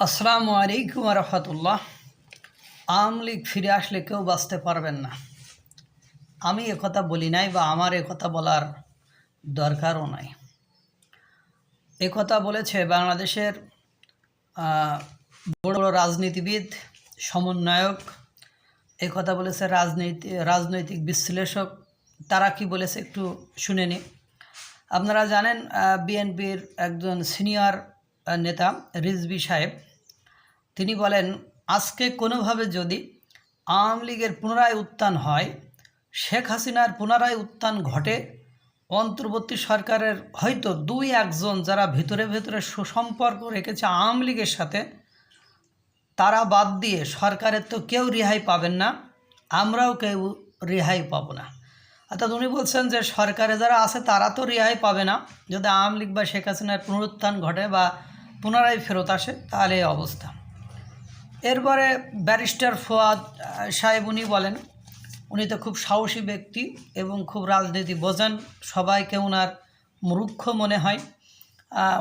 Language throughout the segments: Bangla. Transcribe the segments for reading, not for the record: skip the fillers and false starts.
আসসালামু আলাইকুম রহমতুল্লাহ। আওয়ামী লীগ ফিরে আসলে কেউ বাঁচতে পারবেন না, আমি একথা বলি নাই বা আমার একথা বলার দরকারও নাই। একথা বলেছে বাংলাদেশের বড় বড় রাজনীতিবিদ, সমন্বয়ক, একথা বলেছে রাজনৈতিক বিশ্লেষক। তারা কি বলেছে একটু শুনে নি। আপনারা জানেন বিএনপির একজন সিনিয়র নেতা রিজভী সাহেব, তিনি বলেন আজকে কোনোভাবে যদি আওয়ামী লীগের পুনরায় উত্থান হয়, শেখ হাসিনার পুনরায় উত্থান ঘটে, অন্তর্বর্তী সরকারের হয়তো দুই একজন যারা ভেতরে ভেতরে সুসম্পর্ক রেখেছে আওয়ামী লীগের সাথে, তারা বাদ দিয়ে সরকারের তো কেউ রেহাই পাবেন না, আমরাও কেউ রেহাই পাবো না। অর্থাৎ উনি বলছেন যে সরকারে যারা আছে তারা তো রেহাই পাবে না, যদি আওয়ামী লীগ বা শেখ হাসিনার পুনরুত্থান ঘটে বা পুনরায় ফেরত আসে তাহলে এই অবস্থা। এরপরে ব্যারিস্টার ফুয়াদ সাহেব উনি বলেন, উনি তো খুব সাহসী ব্যক্তি এবং খুব রাজনীতি বোঝেন, সবাইকে ওনার মূর্খ মনে হয়।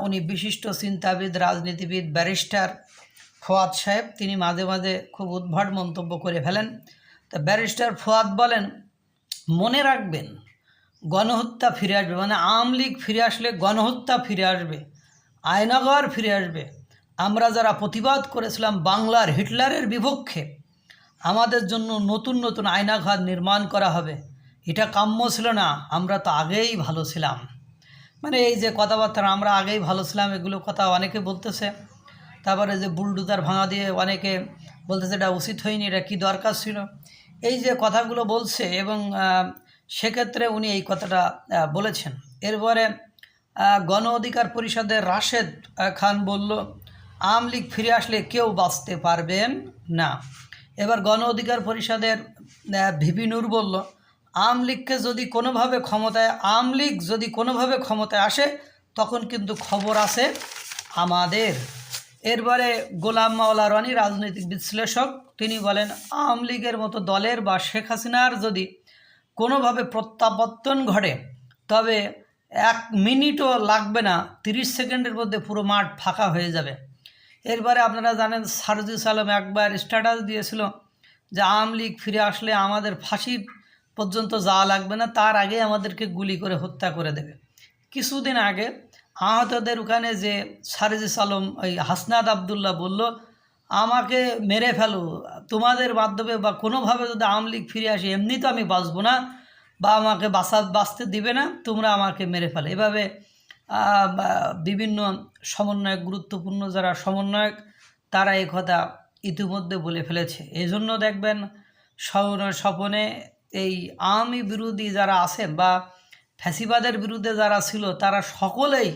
উনি বিশিষ্ট চিন্তাবিদ, রাজনীতিবিদ ব্যারিস্টার ফুয়াদ সাহেব, তিনি মাঝে মাঝে খুব উদ্ভট মন্তব্য করে ফেলেন। তো ব্যারিস্টার ফুয়াদ বলেন, মনে রাখবেন গণহত্যা ফিরে আসবে, মানে আওয়ামী লীগ ফিরে আসলে গণহত্যা ফিরে আসবে, আয়নাঘর ফিরে আসবে। আমরা যারা প্রতিবাদ করেছিলাম বাংলার হিটলারের বিপক্ষে, আমাদের জন্য নতুন নতুন আয়নাঘর নির্মাণ করা হবে, এটা কাম্য ছিল না, আমরা তো আগেই ভালো ছিলাম। মানে এই যে কথাবার্তা আমরা আগেই ভালো ছিলাম, এগুলো কথা অনেকে বলতেছে। তারপরে যে বুলডোজার ভাঙা দিয়ে অনেকে বলতেছে এটা উচিত হয়নি, এটা কী দরকার ছিল, এই যে কথাগুলো বলছে। এবং সেক্ষেত্রে উনি এই কথাটা বলেছেন। এরপরে গণ অধিকার পরিষদের রাশেদ খান বলল, আওয়ামী লীগ ফিরে আসলে কেউ বাঁচতে পারবেন না। এবার গণ অধিকার পরিষদের ভিপি নূর বলল, আওয়ামী লীগকে যদি কোনোভাবে ক্ষমতায় আসে তখন কিন্তু খবর আছে আমাদের। এরপরে গোলাম মাওলা রনি রাজনৈতিক বিশ্লেষক, তিনি বলেন আওয়ামী লীগের মতো দলের বা শেখ হাসিনার যদি কোনোভাবে প্রত্যাবর্তন ঘটে তবে 1 মিনিটও লাগবে না, 30 সেকেন্ডের মধ্যে পুরো মাঠ ফাঁকা হয়ে যাবে। এরপরে আপনারা জানেন সারজিস আলম একবার স্ট্যাটাস দিয়েছিল যে আওয়ামী লীগ ফিরে আসলে আমাদের ফাঁসি পর্যন্ত যাওয়া লাগবে না, তার আগে আমাদেরকে গুলি করে হত্যা করে দেবে। কিছুদিন আগে আহতদের ওখানে যে সারজিস আলম, ওই হাসনাত আবদুল্লাহ বলল, আমাকে মেরে ফেলো, তোমাদের মাধ্যমে বা কোনোভাবে যদি আওয়ামী লীগ ফিরে আসে, এমনি তো আমি বাঁচবো না বা আমাকে বাঁচতে দিবে না, তোমরা আমাকে মেরে ফেলো। এভাবে বিভিন্ন সমন্বয়ক, গুরুত্বপূর্ণ যারা সমন্বয়ক, তারা এই কথা ইতিমধ্যে বলে ফেলেছে। এই জন্য দেখবেন স্বপনে এই আওয়ামী বিরোধী যারা আছেন বা ফ্যাসিবাদের বিরুদ্ধে যারা ছিল, তারা সকলেই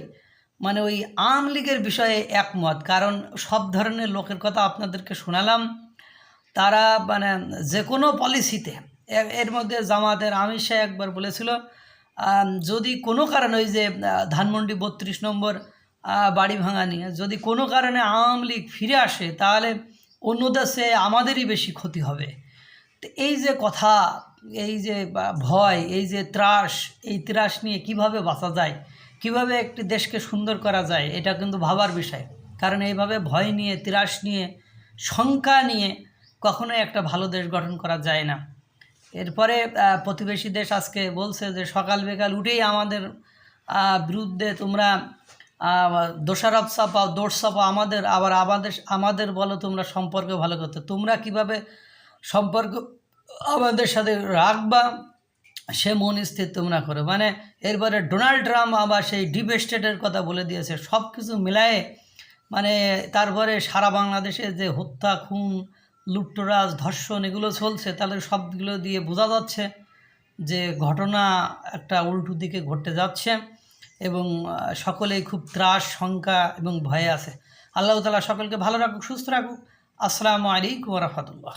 মানে ওই আওয়ামী লীগের বিষয়ে একমত। কারণ সব ধরনের লোকের কথা আপনাদেরকে শোনালাম, তারা মানে যে কোনো পলিসিতে, এর মধ্যে জামাতের আমির শাহ একবার বলেছিল, যদি কোনো কারণে ওই যে ধানমন্ডি 32 নম্বর বাড়ি ভাঙা নিয়ে যদি কোনো কারণে আওয়ামী লীগ ফিরে আসে তাহলে অন্য দেশে আমাদেরই বেশি ক্ষতি হবে। তো এই যে কথা, এই যে ভয়, এই যে ত্রাস, এই ত্রাস নিয়ে কিভাবে বাঁচা যায়, কিভাবে একটি দেশকে সুন্দর করা যায়, এটা কিন্তু ভাবার বিষয়। কারণ এইভাবে ভয় নিয়ে, ত্রাস নিয়ে, শঙ্কা নিয়ে কখনোই একটা ভালো দেশ গঠন করা যায় না। এরপরে প্রতিবেশী দেশ আজকে বলছে যে সকাল বিকাল উঠেই আমাদের বিরুদ্ধে তোমরা দোষারোপ চাপাও, দোষ চাপাও, আমাদের বলো তোমরা সম্পর্ক ভালো করতে, তোমরা কিভাবে সম্পর্ক আমাদের সাথে রাখবা সে মন স্থির তোমরা করো। মানে এরপরে ডোনাল্ড ট্রাম্প আবার সেই ডিপ স্টেটের কথা বলে দিয়েছে। সব কিছু মিলায়ে মানে তারপরে সারা বাংলাদেশে যে হত্যা, খুন, লুটতরাজ, ধর্ষণ এগুলো চলছে, তাহলে সবগুলো দিয়ে বোঝা যাচ্ছে যে ঘটনা একটা উল্টো দিকে ঘটতে যাচ্ছে এবং সকলেই খুব ত্রাস, শঙ্কা এবং ভয়ে আছে। আল্লাহ তাআলা সকলকে ভালো রাখুক, সুস্থ রাখুক। আসসালামু আলাইকুম ওয়া রাহমাতুল্লাহ।